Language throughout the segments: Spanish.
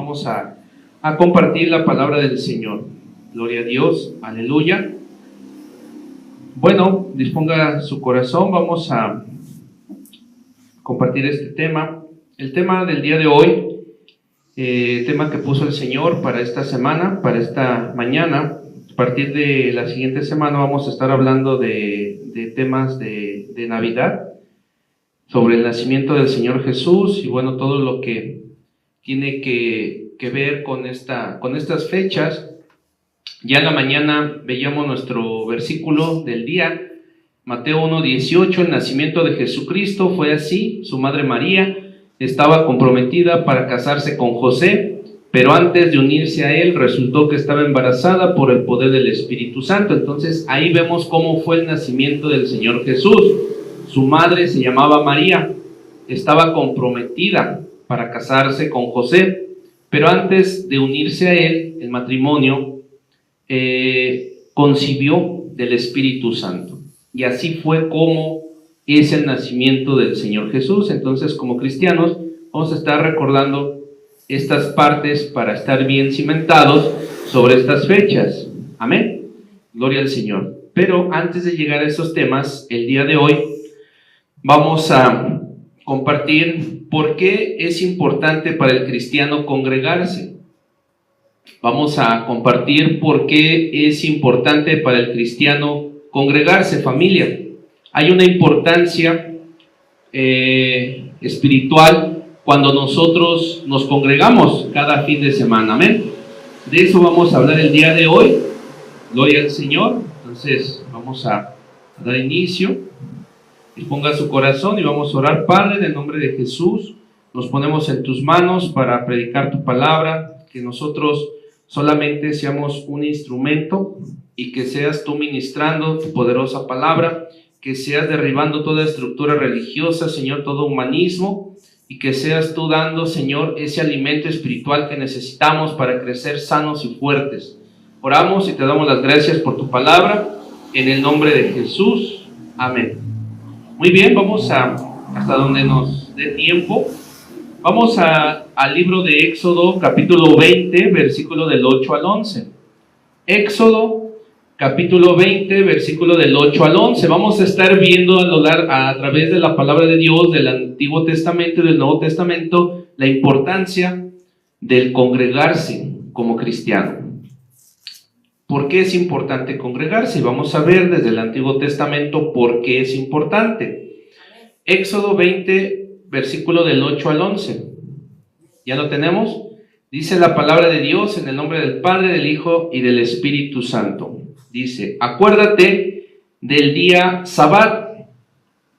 Vamos a compartir la palabra del Señor. Gloria a Dios, aleluya. Bueno, disponga su corazón, vamos a compartir este tema. El tema del día de hoy, tema que puso el Señor para esta semana, para esta mañana. A partir de la siguiente semana vamos a estar hablando de temas de Navidad, sobre el nacimiento del Señor Jesús y bueno, todo lo que tiene que ver con estas fechas. Ya en la mañana veíamos nuestro versículo del día, Mateo 1:18, el nacimiento de Jesucristo fue así: su madre María estaba comprometida para casarse con José, pero antes de unirse a él resultó que estaba embarazada por el poder del Espíritu Santo. Entonces ahí vemos cómo fue el nacimiento del Señor Jesús. Su madre se llamaba María, estaba comprometida para casarse con José, pero antes de unirse a él, el matrimonio, concibió del Espíritu Santo. Y así fue como es el nacimiento del Señor Jesús. Entonces, como cristianos, vamos a estar recordando estas partes para estar bien cimentados sobre estas fechas. Amén. Gloria al Señor. Pero antes de llegar a esos temas, el día de hoy vamos a compartir por qué es importante para el cristiano congregarse. Vamos a compartir por qué es importante para el cristiano congregarse, familia. Hay una importancia espiritual cuando nosotros nos congregamos cada fin de semana. Amén. De eso vamos a hablar el día de hoy. Gloria al Señor. Entonces vamos a dar inicio. Disponga su corazón y vamos a orar. Padre, en el nombre de Jesús, nos ponemos en tus manos para predicar tu palabra, que nosotros solamente seamos un instrumento y que seas tú ministrando tu poderosa palabra, que seas derribando toda estructura religiosa, Señor, todo humanismo, y que seas tú dando, Señor, ese alimento espiritual que necesitamos para crecer sanos y fuertes. Oramos y te damos las gracias por tu palabra, en el nombre de Jesús. Amén. Muy bien, vamos hasta donde nos dé tiempo. Vamos al libro de Éxodo, capítulo 20, versículo del 8 al 11. Éxodo, capítulo 20, versículo del 8 al 11. Vamos a estar viendo a través de la palabra de Dios, del Antiguo Testamento y del Nuevo Testamento, la importancia del congregarse como cristiano. ¿Por qué es importante congregarse? Vamos a ver desde el Antiguo Testamento por qué es importante. Éxodo 20, versículo del 8 al 11. ¿Ya lo tenemos? Dice la palabra de Dios en el nombre del Padre, del Hijo y del Espíritu Santo. Dice: acuérdate del día Sabbat,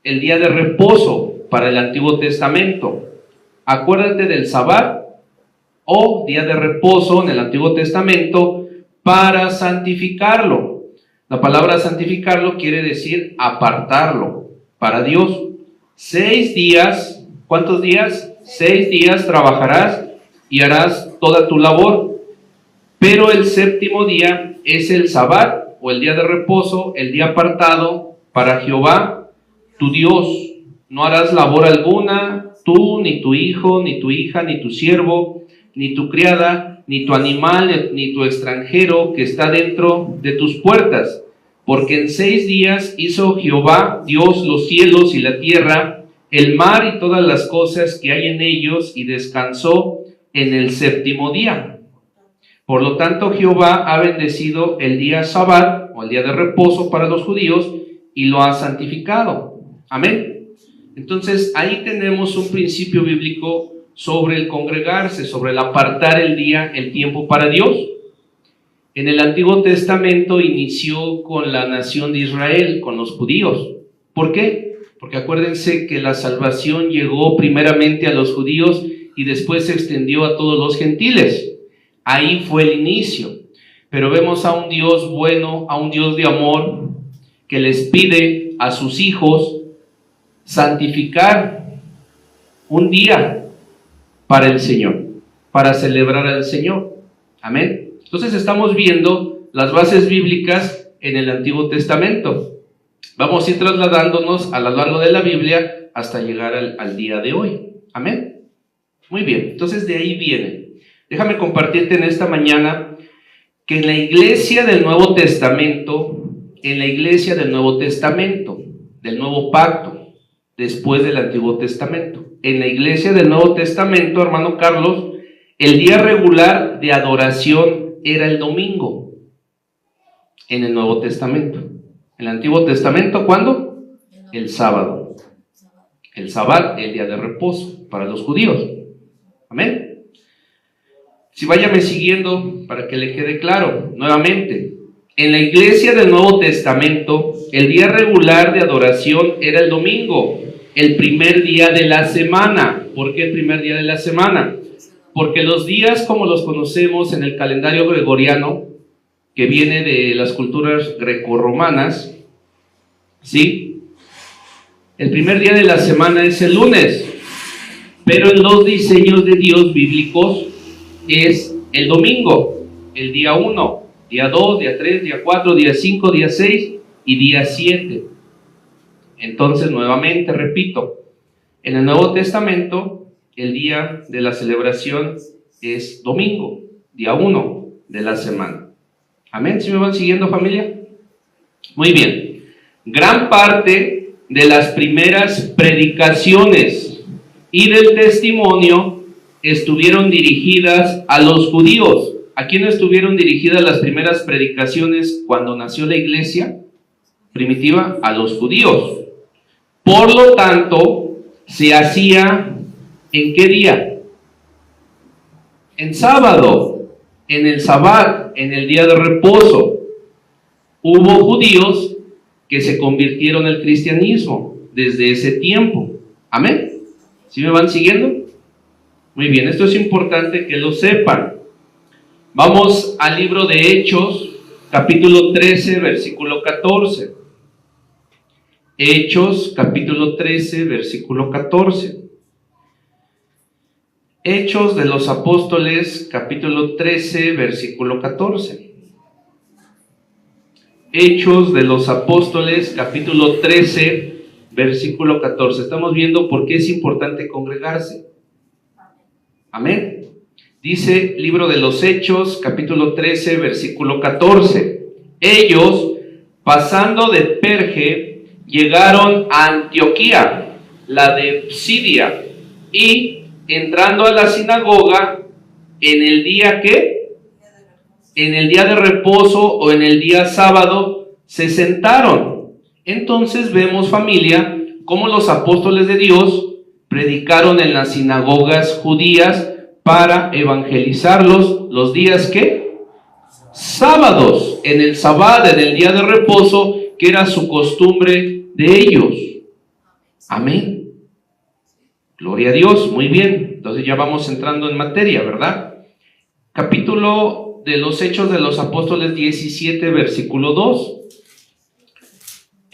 el día de reposo para el Antiguo Testamento. Acuérdate del Sabbat o día de reposo en el Antiguo Testamento para santificarlo. La palabra santificarlo quiere decir apartarlo para Dios. 6 días, ¿cuántos días? 6 días trabajarás y harás toda tu labor, pero el séptimo día es el Sabbat o el día de reposo, el día apartado para Jehová tu Dios. No harás labor alguna, tú, ni tu hijo, ni tu hija, ni tu siervo, ni tu criada, ni tu animal, ni tu extranjero que está dentro de tus puertas, porque en 6 días hizo Jehová Dios los cielos y la tierra, el mar y todas las cosas que hay en ellos, y descansó en el séptimo día. Por lo tanto, Jehová ha bendecido el día Sabbat, o el día de reposo para los judíos, y lo ha santificado. Amén. Entonces, ahí tenemos un principio bíblico sobre el congregarse, sobre el apartar el día, el tiempo para Dios. En el Antiguo Testamento inició con la nación de Israel, con los judíos. ¿Por qué? Porque acuérdense que la salvación llegó primeramente a los judíos y después se extendió a todos los gentiles. Ahí fue el inicio. Pero vemos a un Dios bueno, a un Dios de amor, que les pide a sus hijos santificar un día para el Señor, para celebrar al Señor. Amén. Entonces estamos viendo las bases bíblicas en el Antiguo Testamento. Vamos a ir trasladándonos a lo largo de la Biblia hasta llegar al día de hoy. Amén. Muy bien, entonces de ahí viene. Déjame compartirte en esta mañana que en la iglesia del Nuevo Testamento, del Nuevo Pacto, después del Antiguo Testamento, en la iglesia del Nuevo Testamento, hermano Carlos, el día regular de adoración era el domingo. En el Nuevo Testamento. En el Antiguo Testamento, ¿cuándo? El sábado. El sábado, el día de reposo para los judíos. Amén. Si váyame siguiendo para que le quede claro nuevamente. En la iglesia del Nuevo Testamento, el día regular de adoración era el domingo, el primer día de la semana. ¿Por qué el primer día de la semana? Porque los días como los conocemos en el calendario gregoriano, que viene de las culturas grecorromanas, ¿sí? El primer día de la semana es el lunes, pero en los diseños de Dios bíblicos es el domingo, el día 1, día 2, día 3, día 4, día 5, día 6 y día 7. Entonces, nuevamente, repito, en el Nuevo Testamento, el día de la celebración es domingo, día 1 de la semana. Amén, ¿sí me van siguiendo, familia? Muy bien. Gran parte de las primeras predicaciones y del testimonio estuvieron dirigidas a los judíos. ¿A quién estuvieron dirigidas las primeras predicaciones cuando nació la iglesia primitiva? A los judíos. Por lo tanto, se hacía ¿en qué día? En sábado. En el Sabbat, en el día de reposo. Hubo judíos que se convirtieron al cristianismo desde ese tiempo. ¿Amén? ¿Sí me van siguiendo? Muy bien, esto es importante que lo sepan. Vamos al libro de Hechos, capítulo 13, versículo 14. Hechos, capítulo 13, versículo 14. Hechos de los Apóstoles, capítulo 13, versículo 14. Hechos de los Apóstoles, capítulo 13, versículo 14. Estamos viendo por qué es importante congregarse. Amén. Dice, libro de los Hechos, capítulo 13, versículo 14. Ellos, pasando de Perge, llegaron a Antioquía, la de Psidia, y entrando a la sinagoga, en el día ¿qué? En el día de reposo o en el día sábado, se sentaron. Entonces vemos, familia, cómo los apóstoles de Dios predicaron en las sinagogas judías para evangelizarlos los días ¿qué? Sábados, en el sábado, en el día de reposo, que era su costumbre de ellos. Amén. Gloria a Dios, muy bien. Entonces ya vamos entrando en materia, ¿verdad? Capítulo de los Hechos de los Apóstoles 17, versículo 2.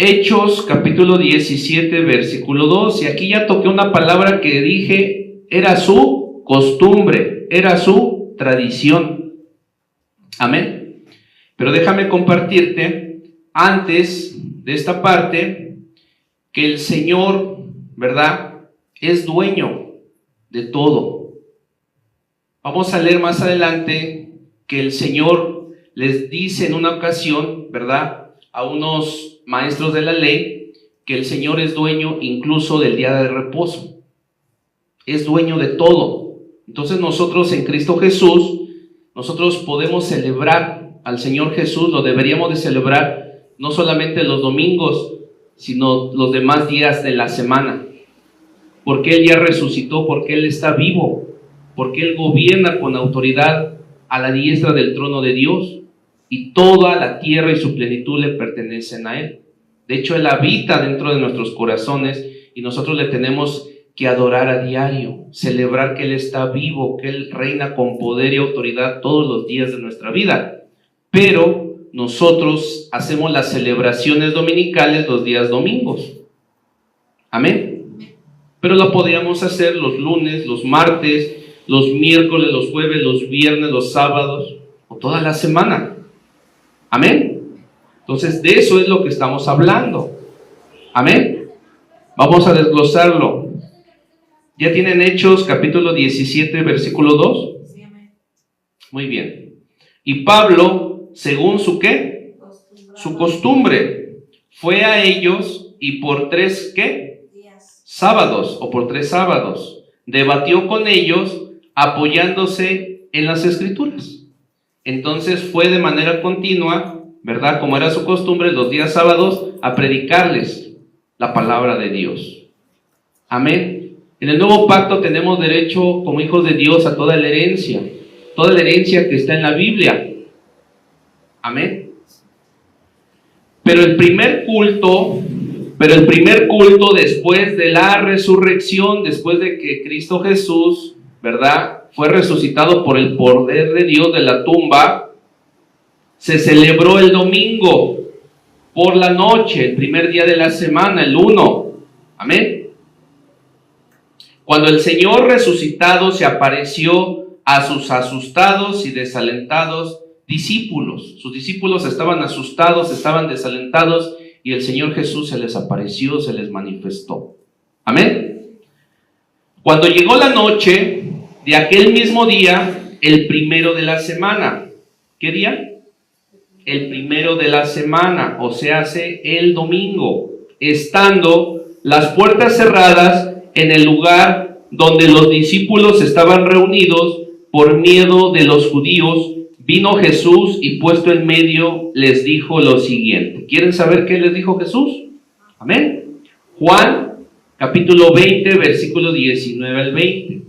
Hechos, capítulo 17, versículo 2. Y aquí ya toqué una palabra que dije, era su costumbre, era su tradición. Amén. Pero déjame compartirte, antes de esta parte, que el Señor, ¿verdad?, es dueño de todo. Vamos a leer más adelante que el Señor les dice en una ocasión, ¿verdad?, a unos maestros de la ley, que el Señor es dueño incluso del día de reposo. Es dueño de todo. Entonces nosotros en Cristo Jesús, nosotros podemos celebrar al Señor Jesús, lo deberíamos de celebrar no solamente los domingos, sino los demás días de la semana. Porque Él ya resucitó, porque Él está vivo, porque Él gobierna con autoridad a la diestra del trono de Dios, y toda la tierra y su plenitud le pertenecen a Él. De hecho, Él habita dentro de nuestros corazones y nosotros le tenemos que adorar a diario, celebrar que Él está vivo, que Él reina con poder y autoridad todos los días de nuestra vida. Pero nosotros hacemos las celebraciones dominicales los días domingos. Amén. Pero lo podíamos hacer los lunes, los martes, los miércoles, los jueves, los viernes, los sábados o toda la semana. Amén. Entonces de eso es lo que estamos hablando. Amén. Vamos a desglosarlo. ¿Ya tienen Hechos capítulo 17 versículo 2? Sí, amén. Muy bien. Y Pablo, según su ¿qué? Su costumbre, fue a ellos y por 3 ¿qué? Sábados, o por 3 sábados, debatió con ellos apoyándose en las Escrituras. Entonces fue de manera continua, ¿verdad? Como era su costumbre, los días sábados, a predicarles la palabra de Dios. Amén. En el nuevo pacto tenemos derecho como hijos de Dios a toda la herencia que está en la Biblia. Amén. Pero el primer culto después de la resurrección, después de que Cristo Jesús, ¿verdad?, fue resucitado por el poder de Dios de la tumba, se celebró el domingo por la noche, el primer día de la semana, el 1. Amén. Cuando el Señor resucitado se apareció a sus asustados y desalentados discípulos. Sus discípulos estaban asustados, estaban desalentados, y el Señor Jesús se les apareció, se les manifestó. Amén. Cuando llegó la noche de aquel mismo día, el primero de la semana. ¿Qué día? El primero de la semana, o sea, el domingo, estando las puertas cerradas en el lugar donde los discípulos estaban reunidos por miedo de los judíos, vino Jesús y puesto en medio les dijo lo siguiente. ¿Quieren saber qué les dijo Jesús? Amén. Juan capítulo 20, versículo 19 al 20.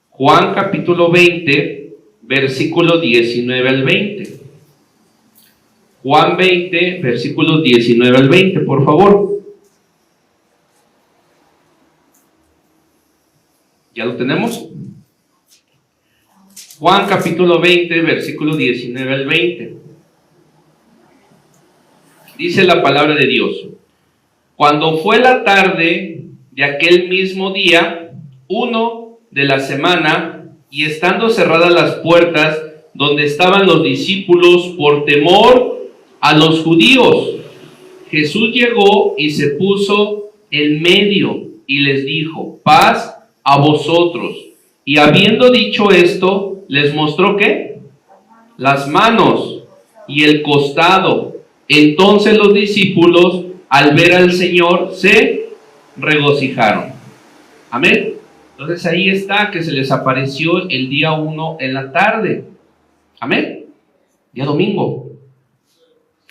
Juan capítulo 20, versículo 19 al 20. Juan 20, versículos 19 al 20, por favor. ¿Ya lo tenemos? Juan capítulo 20, versículo 19 al 20. Dice la palabra de Dios. Cuando fue la tarde de aquel mismo día, 1 de la semana, y estando cerradas las puertas donde estaban los discípulos por temor a los judíos, Jesús llegó y se puso en medio y les dijo: paz a vosotros. Y habiendo dicho esto, les mostró ¿qué? Las manos y el costado. Entonces los discípulos, al ver al Señor, se regocijaron. Amén. Entonces ahí está, que se les apareció el día 1 en la tarde. Amén. Día domingo.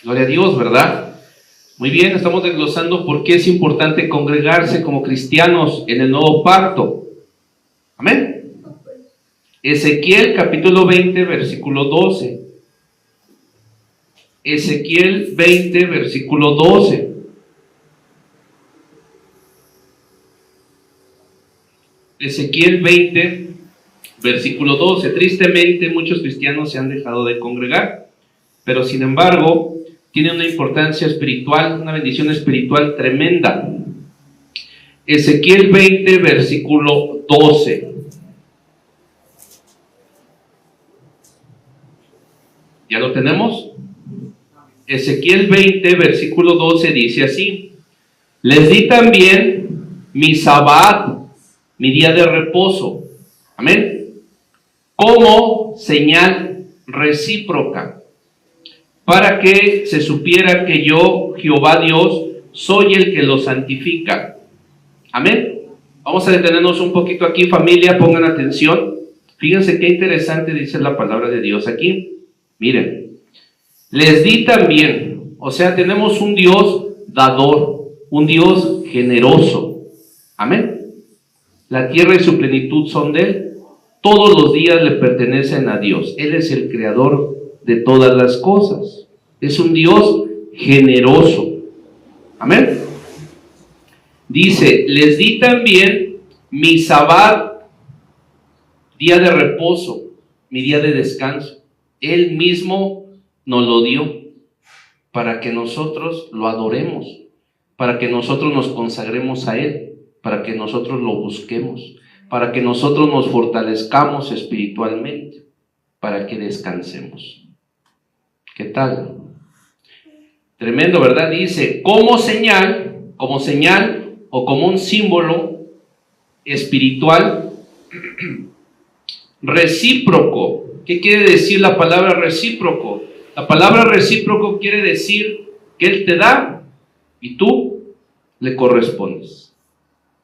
Gloria a Dios, ¿verdad? Muy bien, estamos desglosando por qué es importante congregarse como cristianos en el nuevo pacto. Amén. Ezequiel capítulo 20, versículo 12. Ezequiel 20, versículo 12. Ezequiel 20, versículo 12. Tristemente, muchos cristianos se han dejado de congregar, pero sin embargo, tiene una importancia espiritual, una bendición espiritual tremenda. Ezequiel 20, versículo 12. ¿Ya lo tenemos? Ezequiel 20, versículo 12 dice así: les di también mi Sabbat, mi día de reposo, amén, como señal recíproca, para que se supiera que yo, Jehová Dios, soy el que lo santifica. Amén. Vamos a detenernos un poquito aquí, familia, pongan atención. Fíjense qué interesante dice la palabra de Dios aquí. Miren, les di también, o sea, tenemos un Dios dador, un Dios generoso. Amén. La tierra y su plenitud son de Él. Todos los días le pertenecen a Dios. Él es el creador de todas las cosas. Es un Dios generoso. Amén. Dice, les di también mi Sabbat, día de reposo, mi día de descanso. Él mismo nos lo dio para que nosotros lo adoremos, para que nosotros nos consagremos a Él, para que nosotros lo busquemos, para que nosotros nos fortalezcamos espiritualmente, para que descansemos. ¿Qué tal? Tremendo, ¿verdad? Dice, como señal o como un símbolo espiritual recíproco. ¿Qué quiere decir la palabra recíproco? La palabra recíproco quiere decir que Él te da y tú le correspondes.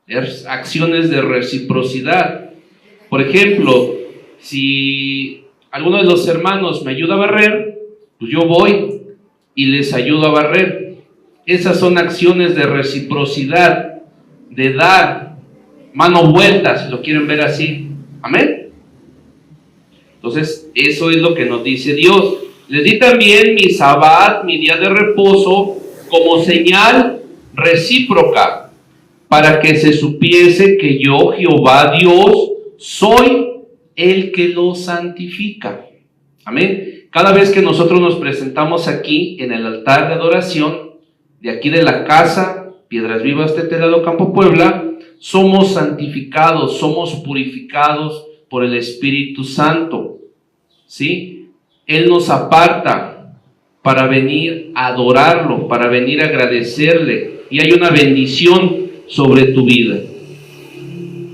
Es acciones de reciprocidad. Por ejemplo, si alguno de los hermanos me ayuda a barrer, pues yo voy y les ayudo a barrer. Esas son acciones de reciprocidad, de dar, mano vuelta, si lo quieren ver así. Amén. Entonces, eso es lo que nos dice Dios. Les di también mi sabbat, mi día de reposo, como señal recíproca, para que se supiese que yo, Jehová Dios, soy el que lo santifica. Amén. Cada vez que nosotros nos presentamos aquí en el altar de adoración, de aquí de la casa, Piedras Vivas Tetelado Campo Puebla, somos santificados, somos purificados por el Espíritu Santo. ¿Sí? Él nos aparta para venir a adorarlo, para venir a agradecerle, y hay una bendición sobre tu vida.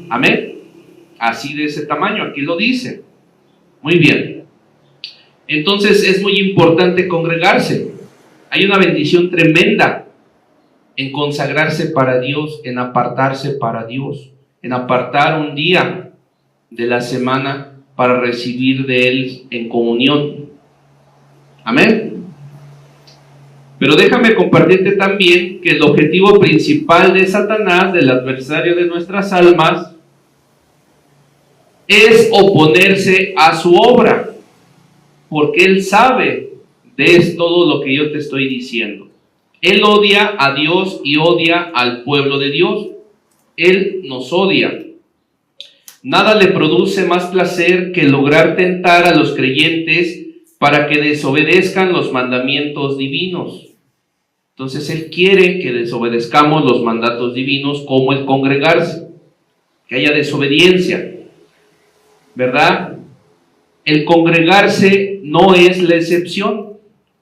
Amén. Así de ese tamaño, aquí lo dice. Muy bien. Entonces es muy importante congregarse. Hay una bendición tremenda en consagrarse para Dios, en apartarse para Dios, en apartar un día de la semana para recibir de Él en comunión. Amén. Pero déjame compartirte también que el objetivo principal de Satanás, del adversario de nuestras almas, es oponerse a su obra, porque él sabe de todo lo que yo te estoy diciendo. Él odia a Dios y odia al pueblo de Dios. Él nos odia. Nada le produce más placer que lograr tentar a los creyentes para que desobedezcan los mandamientos divinos. Entonces él quiere que desobedezcamos los mandatos divinos, como el congregarse, que haya desobediencia, ¿verdad? El congregarse no es la excepción.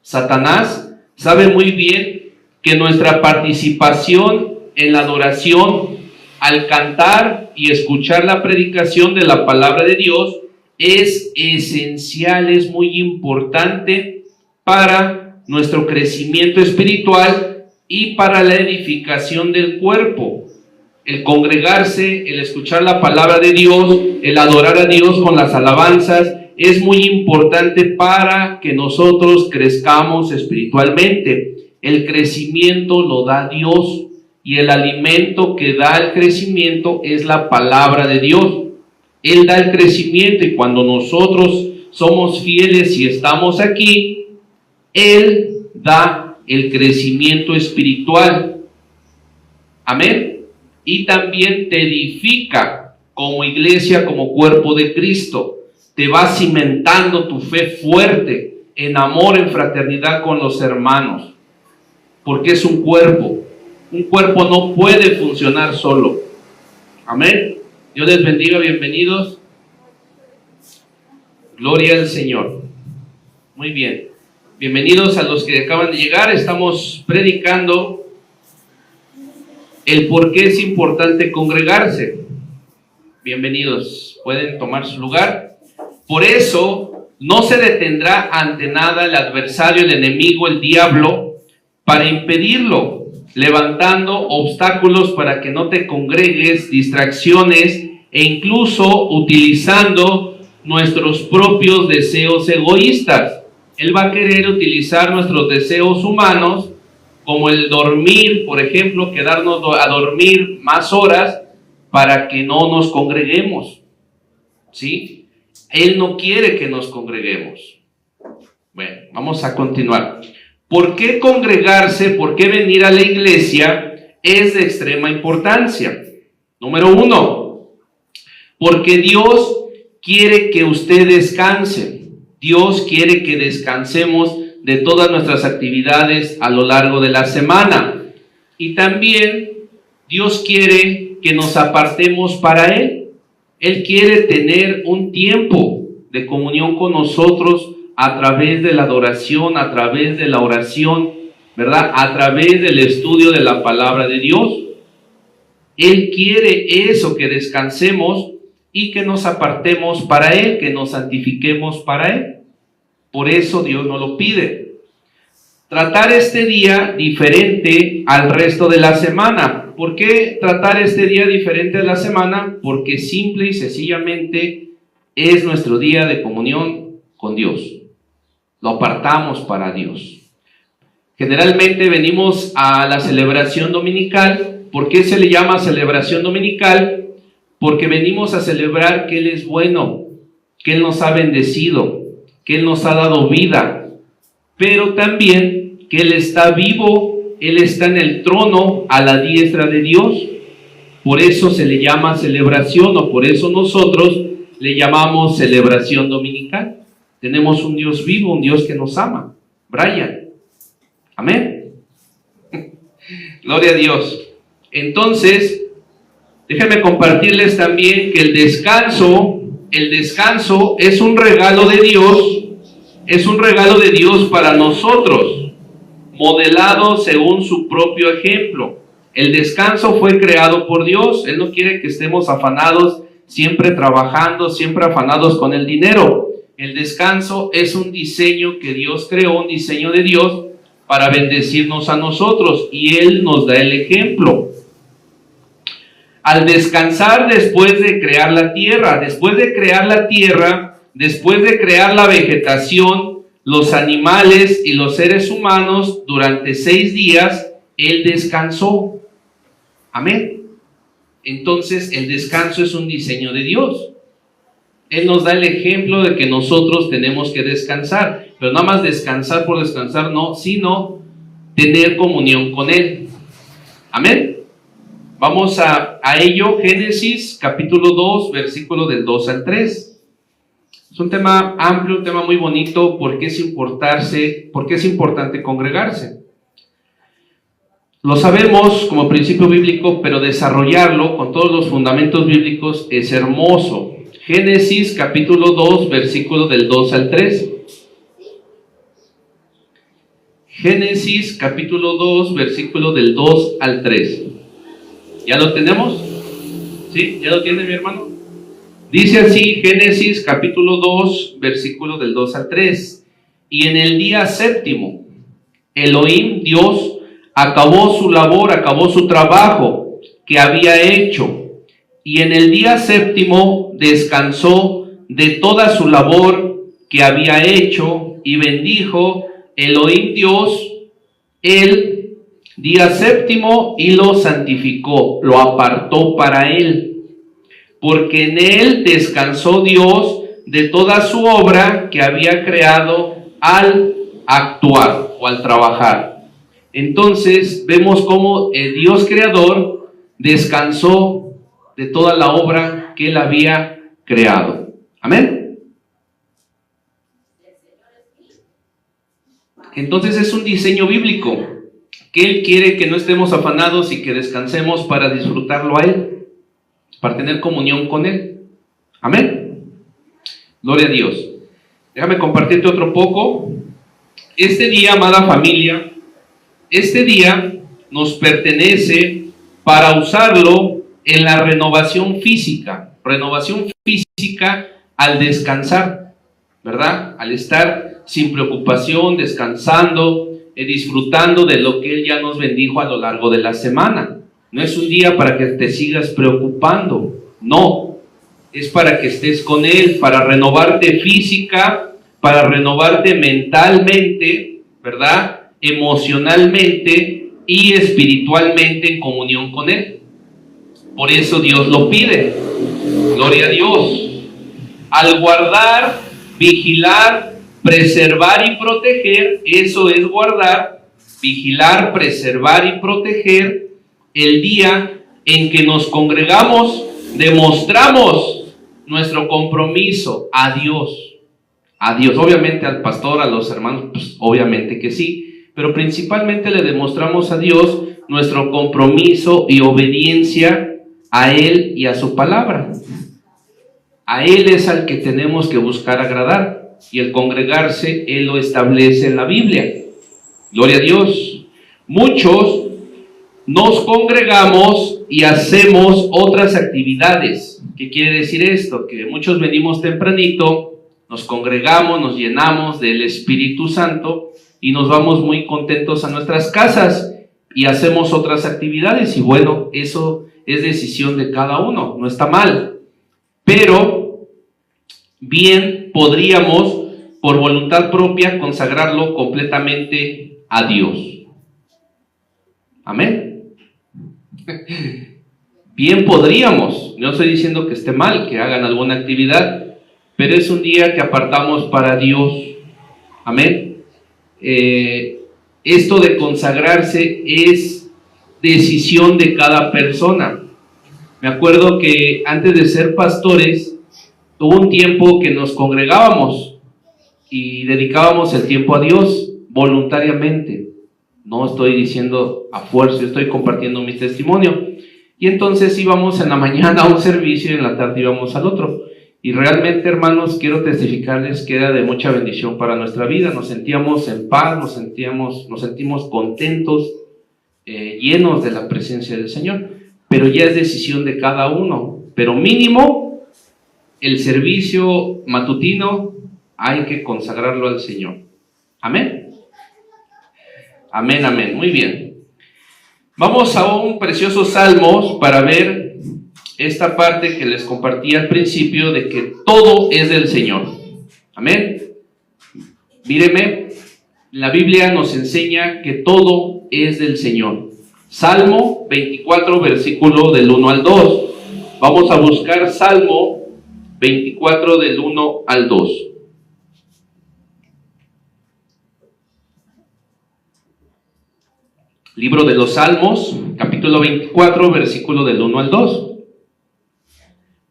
Satanás sabe muy bien que nuestra participación en la adoración, al cantar y escuchar la predicación de la palabra de Dios, es esencial, es muy importante para nuestro crecimiento espiritual y para la edificación del cuerpo. El congregarse, el escuchar la palabra de Dios, el adorar a Dios con las alabanzas, es muy importante para que nosotros crezcamos espiritualmente. El crecimiento lo da Dios, y el alimento que da el crecimiento es la palabra de Dios. Él da el crecimiento, y cuando nosotros somos fieles y estamos aquí, Él da el crecimiento espiritual. Amén. Y también te edifica como iglesia, como cuerpo de Cristo. Te va cimentando tu fe fuerte en amor, en fraternidad con los hermanos. Porque es un cuerpo. Un cuerpo no puede funcionar solo. Amén. Dios les bendiga, bienvenidos. Gloria al Señor. Muy bien. Bienvenidos a los que acaban de llegar. Estamos predicando el por qué es importante congregarse. Bienvenidos. Pueden tomar su lugar. Por eso no se detendrá ante nada el adversario, el enemigo, el diablo, para impedirlo, levantando obstáculos para que no te congregues, distracciones, e incluso utilizando nuestros propios deseos egoístas. Él va a querer utilizar nuestros deseos humanos, como el dormir, por ejemplo, quedarnos a dormir más horas para que no nos congreguemos. ¿Sí? Él no quiere que nos congreguemos. Bueno, vamos a continuar. ¿Por qué congregarse? ¿Por qué venir a la iglesia? Es de extrema importancia. Número 1, porque Dios quiere que usted descanse. Dios quiere que descansemos de todas nuestras actividades a lo largo de la semana. Y también Dios quiere que nos apartemos para Él. Él quiere tener un tiempo de comunión con nosotros a través de la adoración, a través de la oración, ¿verdad? A través del estudio de la palabra de Dios. Él quiere eso, que descansemos, y que nos apartemos para Él, que nos santifiquemos para Él. Por eso Dios nos lo pide. Tratar este día diferente al resto de la semana. ¿Por qué tratar este día diferente a la semana? Porque simple y sencillamente es nuestro día de comunión con Dios. Lo apartamos para Dios. Generalmente venimos a la celebración dominical. ¿Por qué se le llama celebración dominical? Porque venimos a celebrar que Él es bueno, que Él nos ha bendecido, que Él nos ha dado vida, pero también que Él está vivo, Él está en el trono a la diestra de Dios. Por eso se le llama celebración, o por eso nosotros le llamamos celebración dominical. Tenemos un Dios vivo, un Dios que nos ama. Brian. Amén. Gloria a Dios. Entonces, déjenme compartirles también que el descanso es un regalo de Dios para nosotros, modelado según su propio ejemplo. El descanso fue creado por Dios. Él no quiere que estemos afanados, siempre trabajando, siempre afanados con el dinero. El descanso es un diseño que Dios creó, un diseño de Dios para bendecirnos a nosotros, y Él nos da el ejemplo. Al descansar después de crear la tierra, después de crear la vegetación, los animales y los seres humanos, durante 6 días, Él descansó. Amén. Entonces, el descanso es un diseño de Dios. Él nos da el ejemplo de que nosotros tenemos que descansar, pero nada más descansar por descansar, no, sino tener comunión con Él. Amén. Vamos a ello. Génesis capítulo 2, versículo del 2 al 3. Es un tema amplio, un tema muy bonito, porque es importante congregarse. Lo sabemos como principio bíblico, pero desarrollarlo con todos los fundamentos bíblicos es hermoso. Génesis capítulo 2, versículo del 2 al 3. Génesis capítulo 2, versículo del 2 al 3. ¿Ya lo tenemos? ¿Sí? ¿Ya lo tiene mi hermano? Dice así Génesis capítulo 2, versículo del 2 al 3. Y en el día séptimo, Elohim, Dios, acabó su labor, acabó su trabajo que había hecho. Y en el día séptimo descansó de toda su labor que había hecho, y bendijo Elohim Dios el día séptimo y lo santificó, lo apartó para Él, porque en Él descansó Dios de toda su obra que había creado al actuar o al trabajar. Entonces vemos cómo el Dios creador descansó de toda la obra que Él había creado. Amén. Entonces es un diseño bíblico que Él quiere que no estemos afanados y que descansemos para disfrutarlo a Él, para tener comunión con Él. Amén. Gloria a Dios. Déjame compartirte otro poco. Este día, amada familia, este día nos pertenece para usarlo en la renovación física al descansar, ¿verdad? Al estar sin preocupación, descansando, disfrutando de lo que Él ya nos bendijo a lo largo de la semana. No es un día para que te sigas preocupando, no, es para que estés con Él, para renovarte física, para renovarte mentalmente, ¿verdad? Emocionalmente y espiritualmente en comunión con Él. Por eso Dios lo pide. Gloria a Dios. Al guardar, vigilar, preservar y proteger, eso es guardar, vigilar, preservar y proteger el día en que nos congregamos, demostramos nuestro compromiso a Dios. A Dios, obviamente al pastor, a los hermanos, pues obviamente que sí, pero principalmente le demostramos a Dios nuestro compromiso y obediencia a Él y a su palabra. A Él es al que tenemos que buscar agradar, y el congregarse Él lo establece en la Biblia. Gloria a Dios. Muchos nos congregamos y hacemos otras actividades. ¿Qué quiere decir esto? Que muchos venimos tempranito, nos congregamos, nos llenamos del Espíritu Santo y nos vamos muy contentos a nuestras casas y hacemos otras actividades. Y bueno, eso es decisión de cada uno, no está mal. Pero bien podríamos, por voluntad propia, consagrarlo completamente a Dios. Amén. Bien podríamos, no estoy diciendo que esté mal que hagan alguna actividad, pero es un día que apartamos para Dios. Amén. Esto de consagrarse es decisión de cada persona. Me acuerdo que antes de ser pastores, hubo un tiempo que nos congregábamos y dedicábamos el tiempo a Dios voluntariamente. No estoy diciendo a fuerza, estoy compartiendo mi testimonio. Y entonces íbamos en la mañana a un servicio y en la tarde íbamos al otro. Y realmente, hermanos, quiero testificarles que era de mucha bendición para nuestra vida. Nos sentíamos en paz, nos sentimos contentos, llenos de la presencia del Señor. Pero ya es decisión de cada uno. Pero mínimo, el servicio matutino hay que consagrarlo al Señor. Amén. Amén, amén. Muy bien. Vamos a un precioso salmo para ver esta parte que les compartí al principio de que todo es del Señor. Amén. Míreme, la Biblia nos enseña que todo es del Señor. Salmo 24, versículo del 1 al 2. Vamos a buscar Salmo 24 del 1 al 2. Libro de los Salmos, capítulo 24, versículo del 1 al 2.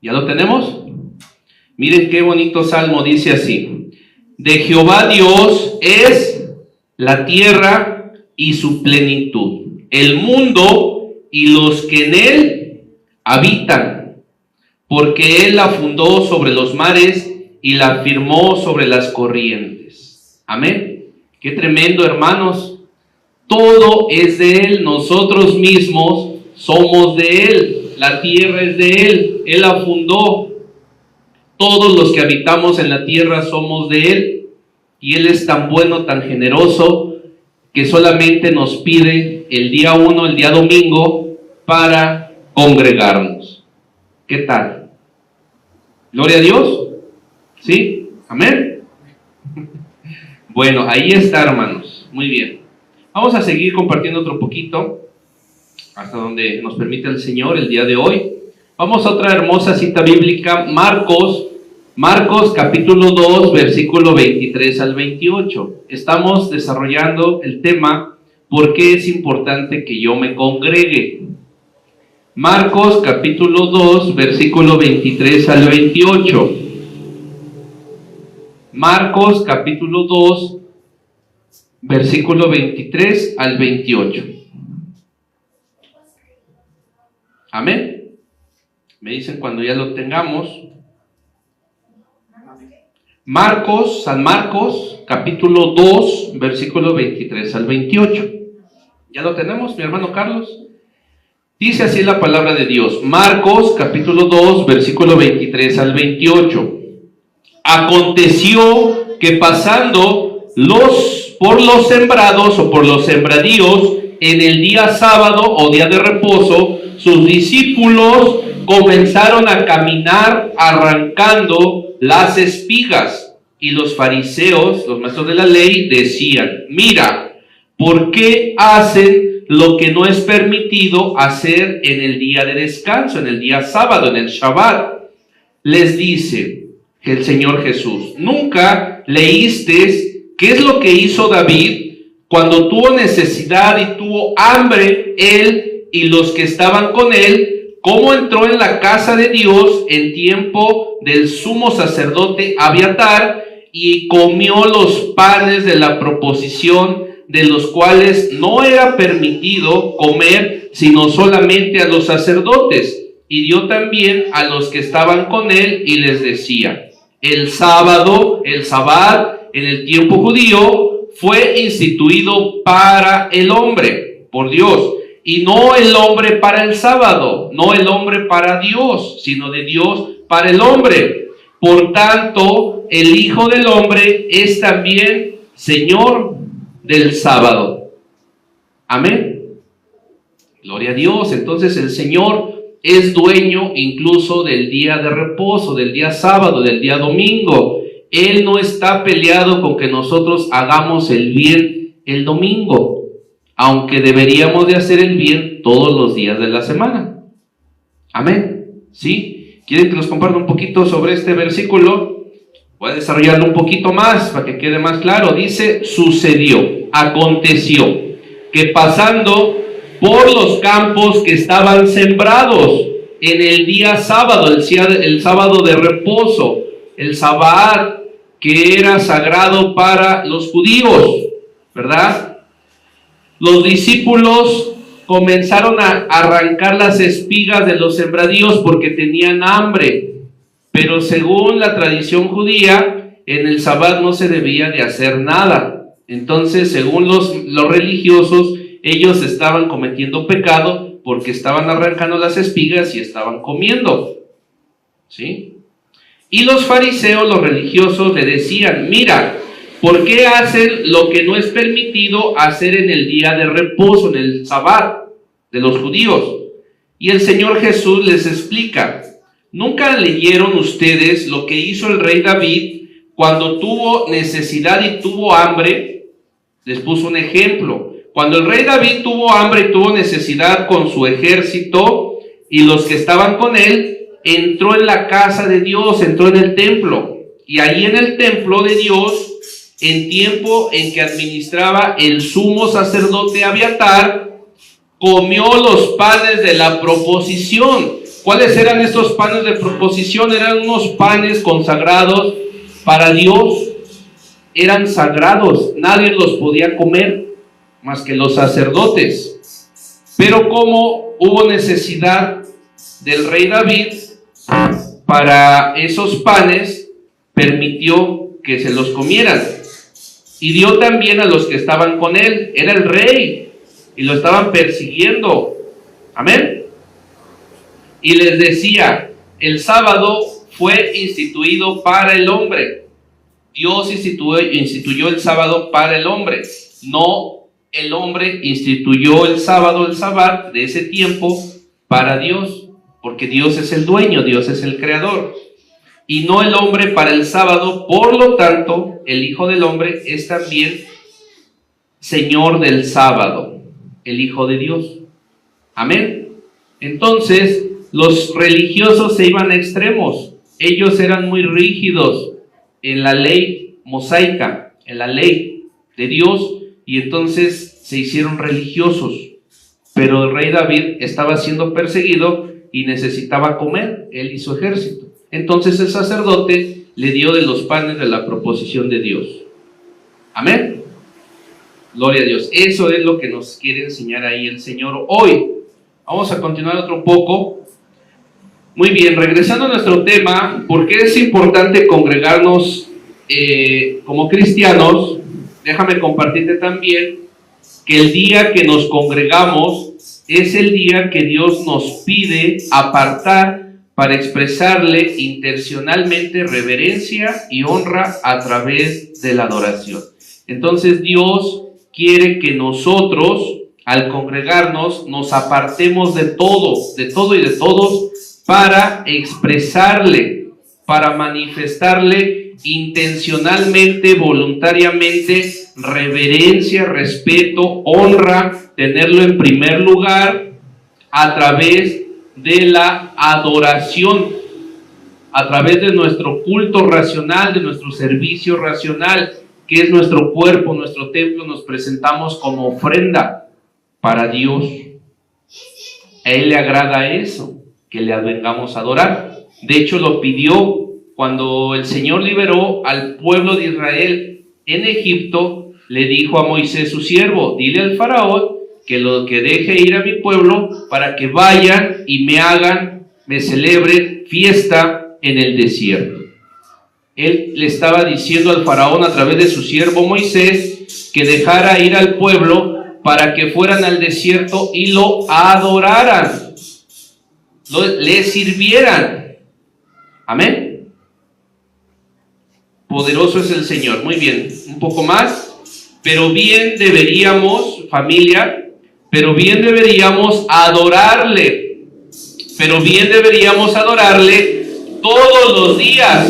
¿Ya lo tenemos? Miren qué bonito salmo, dice así: de Jehová Dios es la tierra y su plenitud, el mundo y los que en él habitan, porque él la fundó sobre los mares y la firmó sobre las corrientes. Amén. Qué tremendo, hermanos. Todo es de él, nosotros mismos somos de él, la tierra es de él la fundó. Todos los que habitamos en la tierra somos de él, y él es tan bueno, tan generoso, que solamente nos pide el día 1, el día domingo, para congregarnos. ¿Qué tal? ¿Gloria a Dios? ¿Sí? ¿Amén? Bueno, ahí está, hermanos. Muy bien. Vamos a seguir compartiendo otro poquito, hasta donde nos permite el Señor el día de hoy. Vamos a otra hermosa cita bíblica, Marcos capítulo 2, versículo 23 al 28. Estamos desarrollando el tema, ¿por qué es importante que yo me congregue? Marcos capítulo 2, versículo 23 al 28. Marcos capítulo 2, versículo 23 al 28. Amén. Me dicen cuando ya lo tengamos. San Marcos, capítulo 2, versículo 23 al 28. ¿Ya lo tenemos, mi hermano Carlos? Dice así la palabra de Dios. Marcos, capítulo 2, versículo 23 al 28. Aconteció que pasando por los sembrados o por los sembradíos en el día sábado o día de reposo, sus discípulos comenzaron a caminar arrancando las espigas, y los fariseos, los maestros de la ley, decían: mira, ¿por qué hacen lo que no es permitido hacer en el día de descanso, en el día sábado, en el Shabbat? Les dice el Señor Jesús: ¿nunca leísteis qué es lo que hizo David cuando tuvo necesidad y tuvo hambre, él y los que estaban con él? ¿Cómo entró en la casa de Dios en tiempo del sumo sacerdote Abiatar y comió los panes de la proposición, de los cuales no era permitido comer sino solamente a los sacerdotes? Y dio también a los que estaban con él y les decía: el sábado, el Sabbat, en el tiempo judío, fue instituido para el hombre, por Dios, y no el hombre para el sábado, no el hombre para Dios, sino de Dios para el hombre. Por tanto, el Hijo del Hombre es también Señor del sábado. Amén. Gloria a Dios. Entonces el Señor es dueño incluso del día de reposo, del día sábado, del día domingo. Él no está peleado con que nosotros hagamos el bien el domingo, aunque deberíamos de hacer el bien todos los días de la semana. Amén. ¿Sí? ¿Quieren que les comparta un poquito sobre este versículo? Voy a desarrollarlo un poquito más para que quede más claro. Dice, sucedió, aconteció, que pasando por los campos que estaban sembrados en el día sábado, el sábado de reposo, el Sabbat, que era sagrado para los judíos, ¿verdad? Los discípulos comenzaron a arrancar las espigas de los sembradíos porque tenían hambre, pero según la tradición judía, en el Sabbat no se debía de hacer nada. Entonces, según los religiosos, ellos estaban cometiendo pecado porque estaban arrancando las espigas y estaban comiendo, ¿sí? Y los fariseos, los religiosos, le decían, mira, ¿por qué hacen lo que no es permitido hacer en el día de reposo, en el Sabbat de los judíos? Y el Señor Jesús les explica, ¿nunca leyeron ustedes lo que hizo el rey David cuando tuvo necesidad y tuvo hambre? Les puso un ejemplo. Cuando el rey David tuvo hambre y tuvo necesidad con su ejército y los que estaban con él, entró en la casa de Dios, entró en el templo. Y ahí en el templo de Dios, en tiempo en que administraba el sumo sacerdote Abiatar, comió los panes de la proposición. ¿Cuáles eran estos panes de proposición? Eran unos panes consagrados para Dios. Eran sagrados, nadie los podía comer más que los sacerdotes. Pero como hubo necesidad del rey David para esos panes, permitió que se los comieran y dio también a los que estaban con él. Era el rey y lo estaban persiguiendo. Amén. Y les decía, el sábado fue instituido para el hombre. Dios instituyó el sábado para el hombre, no el hombre instituyó el sábado, el Sabbat de ese tiempo para Dios, porque Dios es el dueño, Dios es el creador, y no el hombre para el sábado. Por lo tanto, el Hijo del Hombre es también Señor del sábado, el Hijo de Dios. Amén. Entonces, los religiosos se iban a extremos. Ellos eran muy rígidos en la ley mosaica, en la ley de Dios, y entonces se hicieron religiosos. Pero el rey David estaba siendo perseguido y necesitaba comer, él y su ejército. Entonces el sacerdote le dio de los panes de la proposición de Dios. Amén. Gloria a Dios. Eso es lo que nos quiere enseñar ahí el Señor hoy. Vamos a continuar otro poco. Muy bien, regresando a nuestro tema, ¿por qué es importante congregarnos como cristianos? Déjame compartirte también que el día que nos congregamos es el día que Dios nos pide apartar para expresarle intencionalmente reverencia y honra a través de la adoración. Entonces Dios quiere que nosotros, al congregarnos, nos apartemos de todo y de todos, para expresarle, para manifestarle intencionalmente, voluntariamente, reverencia, respeto, honra, tenerlo en primer lugar a través de la adoración, a través de nuestro culto racional, de nuestro servicio racional, que es nuestro cuerpo, nuestro templo. Nos presentamos como ofrenda para Dios. A Él le agrada eso, que le vengamos a adorar. De hecho, lo pidió cuando el Señor liberó al pueblo de Israel en Egipto. Le dijo a Moisés, su siervo, dile al faraón que deje ir a mi pueblo para que vayan y me celebren fiesta en el desierto. Él le estaba diciendo al faraón a través de su siervo Moisés que dejara ir al pueblo para que fueran al desierto y lo adoraran, le sirvieran. Amén. Poderoso es el Señor. Muy bien, un poco más. Pero bien deberíamos, familia, pero bien deberíamos adorarle. Pero bien deberíamos adorarle todos los días,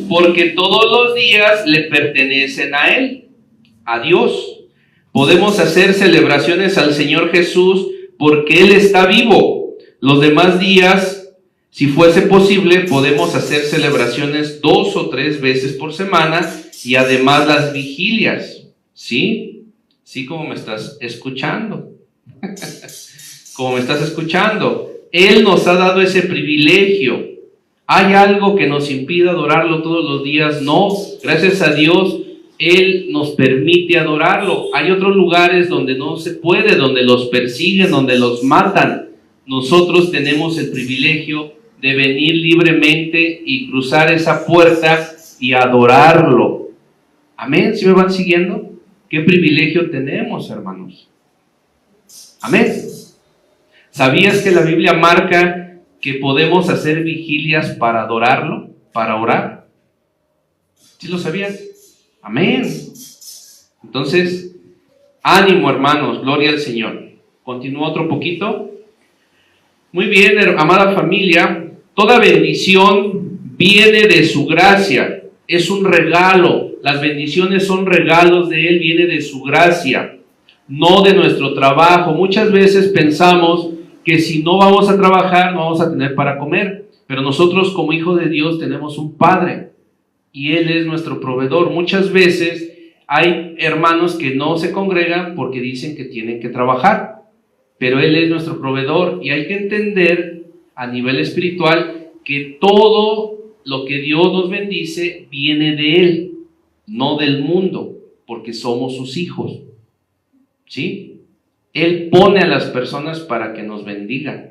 porque todos los días le pertenecen a Él, a Dios. Podemos hacer celebraciones al Señor Jesús porque Él está vivo. Los demás días, si fuese posible, podemos hacer celebraciones 2 o 3 veces por semana y además las vigilias. ¿Sí? ¿Sí como me estás escuchando? Como me estás escuchando. Él nos ha dado ese privilegio. ¿Hay algo que nos impida adorarlo todos los días? No. Gracias a Dios, Él nos permite adorarlo. Hay otros lugares donde no se puede, donde los persiguen, donde los matan. Nosotros tenemos el privilegio de venir libremente y cruzar esa puerta y adorarlo. Amén. ¿Sí me van siguiendo? ¿Qué privilegio tenemos, hermanos? Amén. ¿Sabías que la Biblia marca que podemos hacer vigilias para adorarlo, para orar? ¿Sí lo sabías? Amén. Entonces, ánimo, hermanos, gloria al Señor. Continúo otro poquito. Muy bien, amada familia, toda bendición viene de su gracia, es un regalo. Las bendiciones son regalos de Él, viene de su gracia, no de nuestro trabajo. Muchas veces pensamos que si no vamos a trabajar, no vamos a tener para comer. Pero nosotros como hijos de Dios tenemos un Padre y Él es nuestro proveedor. Muchas veces hay hermanos que no se congregan porque dicen que tienen que trabajar, pero Él es nuestro proveedor y hay que entender a nivel espiritual que todo lo que Dios nos bendice viene de Él, no del mundo, porque somos sus hijos. ¿Sí? Él pone a las personas para que nos bendigan.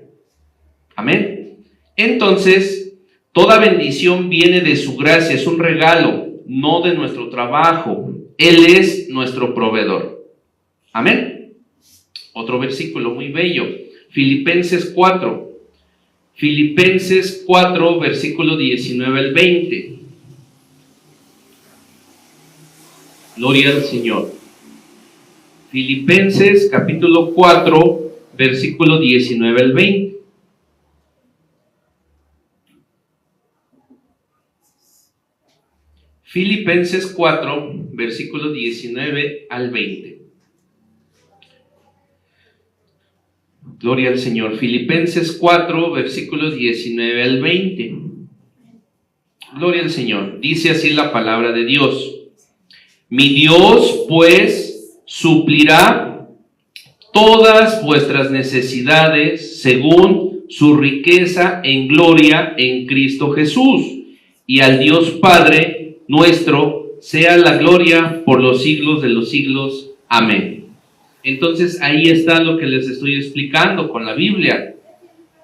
Amén. Entonces, toda bendición viene de su gracia, es un regalo, no de nuestro trabajo. Él es nuestro proveedor. Amén. Otro versículo muy bello, Filipenses 4. Filipenses 4, versículo 19 al 20. Gloria al Señor. Filipenses capítulo 4, versículo 19 al 20. Filipenses 4, versículo 19 al 20. Gloria al Señor. Filipenses 4, versículo 19 al 20. Gloria al Señor. Dice así la palabra de Dios. Mi Dios, pues, suplirá todas vuestras necesidades según su riqueza en gloria en Cristo Jesús. Y al Dios Padre nuestro sea la gloria por los siglos de los siglos. Amén. Entonces ahí está lo que les estoy explicando con la Biblia.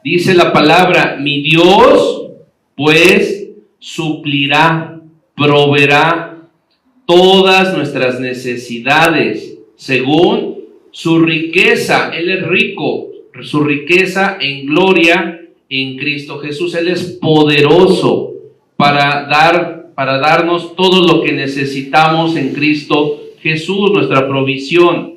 Dice la palabra, mi Dios, pues, suplirá, proveerá todas nuestras necesidades según su riqueza. Él es rico, su riqueza en gloria en Cristo Jesús. Él es poderoso para darnos todo lo que necesitamos en Cristo Jesús, nuestra provisión.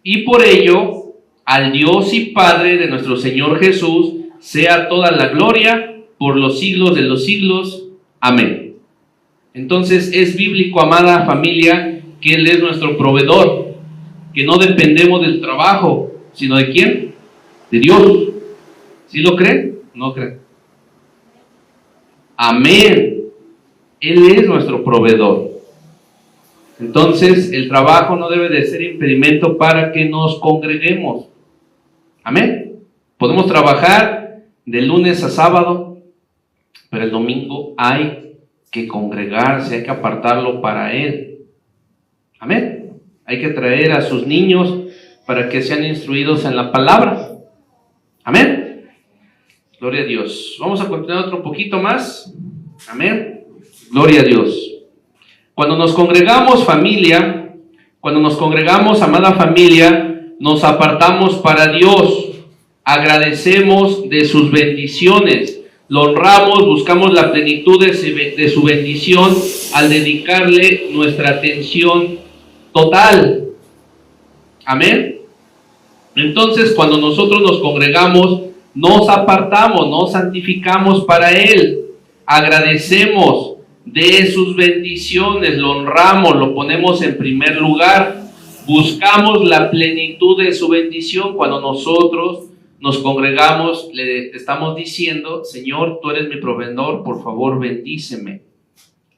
Y por ello, al Dios y Padre de nuestro Señor Jesús, sea toda la gloria por los siglos de los siglos. Amén. Entonces es bíblico, amada familia, que Él es nuestro proveedor, que no dependemos del trabajo, sino ¿de quién? De Dios. ¿Sí lo creen? ¿No creen? Amén. Él es nuestro proveedor. Entonces el trabajo no debe de ser impedimento para que nos congreguemos. Amén. Podemos trabajar de lunes a sábado, pero el domingo hay que congregarse, hay que apartarlo para Él. Amén. Hay que traer a sus niños para que sean instruidos en la palabra. Amén. Gloria a Dios. Vamos a continuar otro poquito más. Amén. Gloria a Dios. Cuando nos congregamos, familia, cuando nos congregamos, amada familia, nos apartamos para Dios, agradecemos de sus bendiciones, lo honramos, buscamos la plenitud de su bendición al dedicarle nuestra atención total. Amén. Entonces, cuando nosotros nos congregamos, nos apartamos, nos santificamos para Él, agradecemos de sus bendiciones, lo honramos, lo ponemos en primer lugar, buscamos la plenitud de su bendición. Cuando nosotros nos congregamos, le estamos diciendo: Señor, tú eres mi proveedor, por favor bendíceme,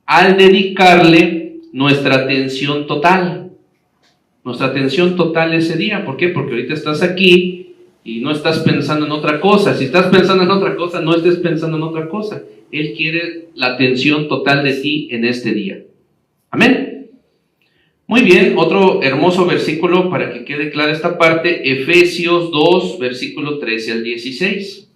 al dedicarle nuestra atención total ese día. ¿Por qué? Porque ahorita estás aquí y no estás pensando en otra cosa. Si estás pensando en otra cosa, no estés pensando en otra cosa. Él quiere la atención total de ti en este día. Amén. Muy bien, otro hermoso versículo para que quede clara esta parte, Efesios 2, versículo 13 al 16.